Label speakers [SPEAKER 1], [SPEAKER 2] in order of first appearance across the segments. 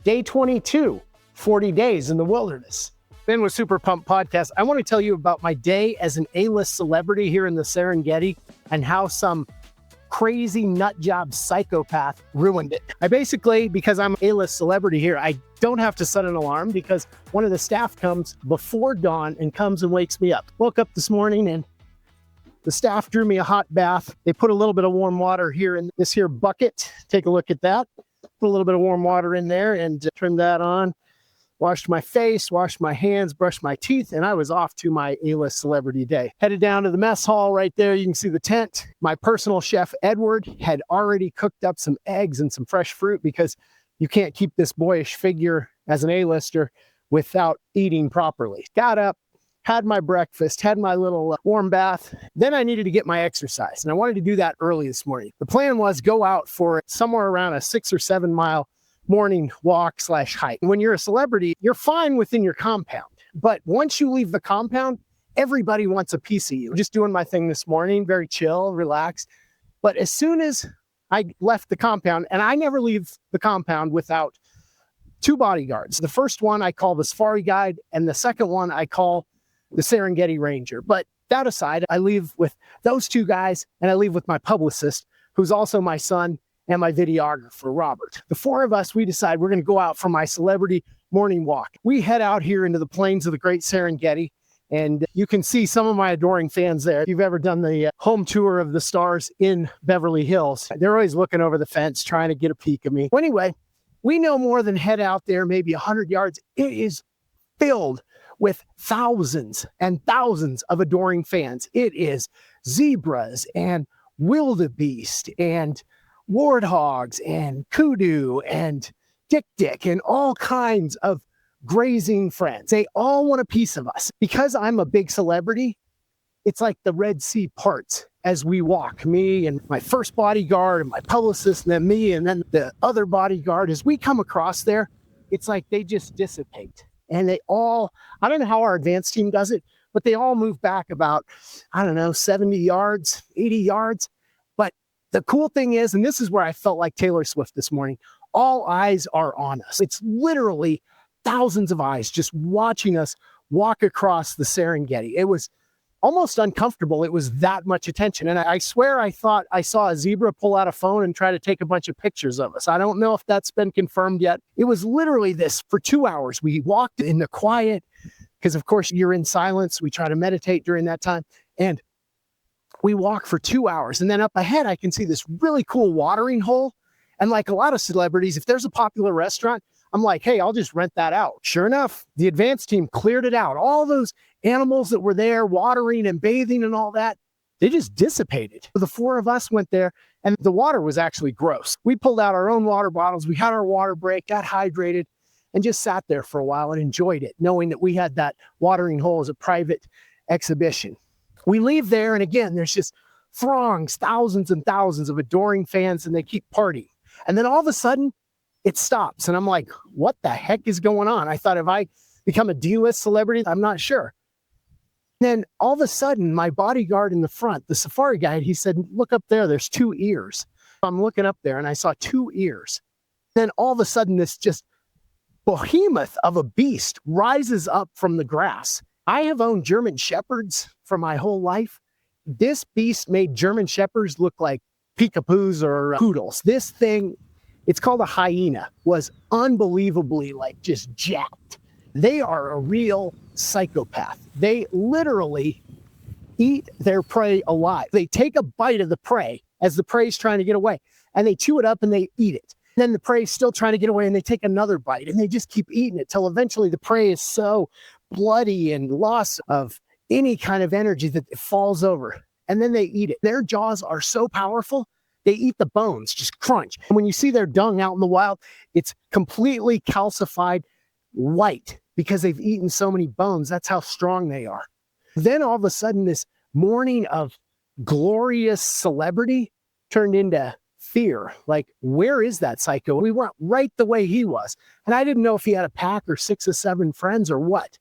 [SPEAKER 1] Day 22, 40 days in the wilderness. Then with SuperPumped podcast, I want to tell you about my day as an A-list celebrity here in the Serengeti and how some crazy nut job psychopath ruined it. I basically, because I'm an A-list celebrity here, I don't have to set an alarm because one of the staff comes before dawn and comes and wakes me up. Woke up this morning and the staff drew me a hot bath. They put a little bit of warm water here in this here bucket. Take a look at that. Put a little bit of warm water in there and trimmed that on. Washed my face, washed my hands, brushed my teeth, and I was off to my A-list celebrity day. Headed down to the mess hall right there. You can see the tent. My personal chef, Edward, had already cooked up some eggs and some fresh fruit because you can't keep this boyish figure as an A-lister without eating properly. Got up, had my breakfast, had my little warm bath. Then I needed to get my exercise, and I wanted to do that early this morning. The plan was go out for somewhere around a 6 or 7 mile morning walk / hike. When you're a celebrity, you're fine within your compound. But once you leave the compound, everybody wants a piece of you. Just doing my thing this morning, very chill, relaxed. But as soon as I left the compound, and I never leave the compound without 2 bodyguards. The first one I call the safari guide, and the second one I call the Serengeti Ranger. But that aside, I leave with those 2 guys, and I leave with my publicist, who's also my son, and my videographer, Robert. The 4 of us, we decide we're going to go out for my celebrity morning walk. We head out here into the plains of the Great Serengeti, and you can see some of my adoring fans there. If you've ever done the home tour of the stars in Beverly Hills, they're always looking over the fence, trying to get a peek of me. Well, anyway, we no more than head out there, maybe 100 yards. It is filled with thousands and thousands of adoring fans. It is zebras and wildebeest and warthogs and kudu and dik and all kinds of grazing friends. They all want a piece of us. Because I'm a big celebrity, it's like the Red Sea parts as we walk. Me and my first bodyguard and my publicist, and then me and then the other bodyguard. As we come across there, it's like they just dissipate. And they all, I don't know how our advanced team does it, but they all move back about, 70 yards, 80 yards. But the cool thing is, and this is where I felt like Taylor Swift this morning, all eyes are on us. It's literally thousands of eyes just watching us walk across the Serengeti. It was almost uncomfortable. It was that much attention. And I swear I thought I saw a zebra pull out a phone and try to take a bunch of pictures of us. I don't know if that's been confirmed yet. It was literally this for 2 hours. We walked in the quiet because, of course, you're in silence. We try to meditate during that time. And we walk for 2 hours. And then up ahead, I can see this really cool watering hole. And like a lot of celebrities, if there's a popular restaurant, I'm like, hey, I'll just rent that out. Sure enough, the advanced team cleared it out. All those animals that were there watering and bathing and all that, they just dissipated. The 4 of us went there and the water was actually gross. We pulled out our own water bottles. We had our water break, got hydrated, and just sat there for a while and enjoyed it, knowing that we had that watering hole as a private exhibition. We leave there, and again, there's just throngs, thousands and thousands of adoring fans, and they keep partying. And then all of a sudden, it stops. And I'm like, what the heck is going on? I thought, if I become a D-list celebrity, I'm not sure. Then all of a sudden, my bodyguard in the front, the safari guide, he said, look up there, there's 2 ears. I'm looking up there and I saw 2 ears. Then all of a sudden, this just behemoth of a beast rises up from the grass. I have owned German Shepherds for my whole life. This beast made German Shepherds look like peekapoos or poodles. This thing, it's called a hyena, was unbelievably like just jacked. They are a real psychopath. They literally eat their prey alive. They take a bite of the prey as the prey is trying to get away, and they chew it up and they eat it. Then the prey is still trying to get away, and they take another bite, and they just keep eating it till eventually the prey is so bloody and loss of any kind of energy that it falls over, and then they eat it. Their jaws are so powerful, they eat the bones, just crunch. And when you see their dung out in the wild, it's completely calcified white because they've eaten so many bones. That's how strong they are. Then all of a sudden, this morning of glorious celebrity turned into fear. Like, where is that psycho? We went right the way he was. And I didn't know if he had a pack or 6 or 7 friends or what.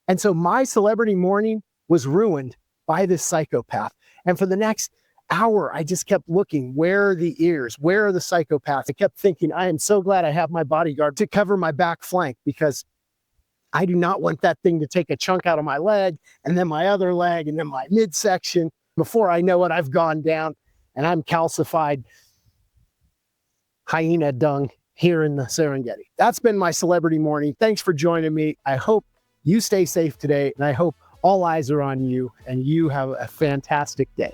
[SPEAKER 1] And so my celebrity morning was ruined by this psychopath. And for the next hour, I just kept looking, where are the ears? Where are the psychopaths? I kept thinking, I am so glad I have my bodyguard to cover my back flank, because I do not want that thing to take a chunk out of my leg, and then my other leg, and then my midsection. Before I know it, I've gone down and I'm calcified hyena dung here in the Serengeti. That's been my celebrity morning. Thanks for joining me. I hope you stay safe today, and I hope all eyes are on you and you have a fantastic day.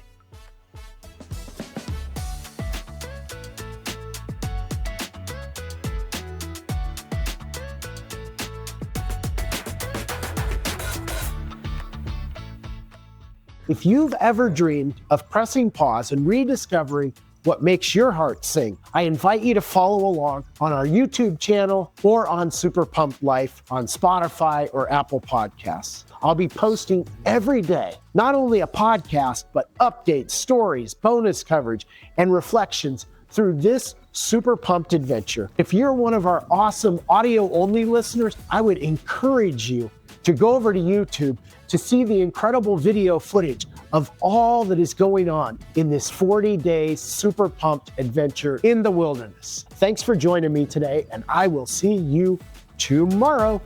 [SPEAKER 1] If you've ever dreamed of pressing pause and rediscovering what makes your heart sing, I invite you to follow along on our YouTube channel or on SuperPumped Life on Spotify or Apple Podcasts. I'll be posting every day, not only a podcast, but updates, stories, bonus coverage, and reflections through this Super Pumped adventure. If you're one of our awesome audio-only listeners, I would encourage you to go over to YouTube to see the incredible video footage of all that is going on in this 40-day Super Pumped adventure in the wilderness. Thanks for joining me today, and I will see you tomorrow.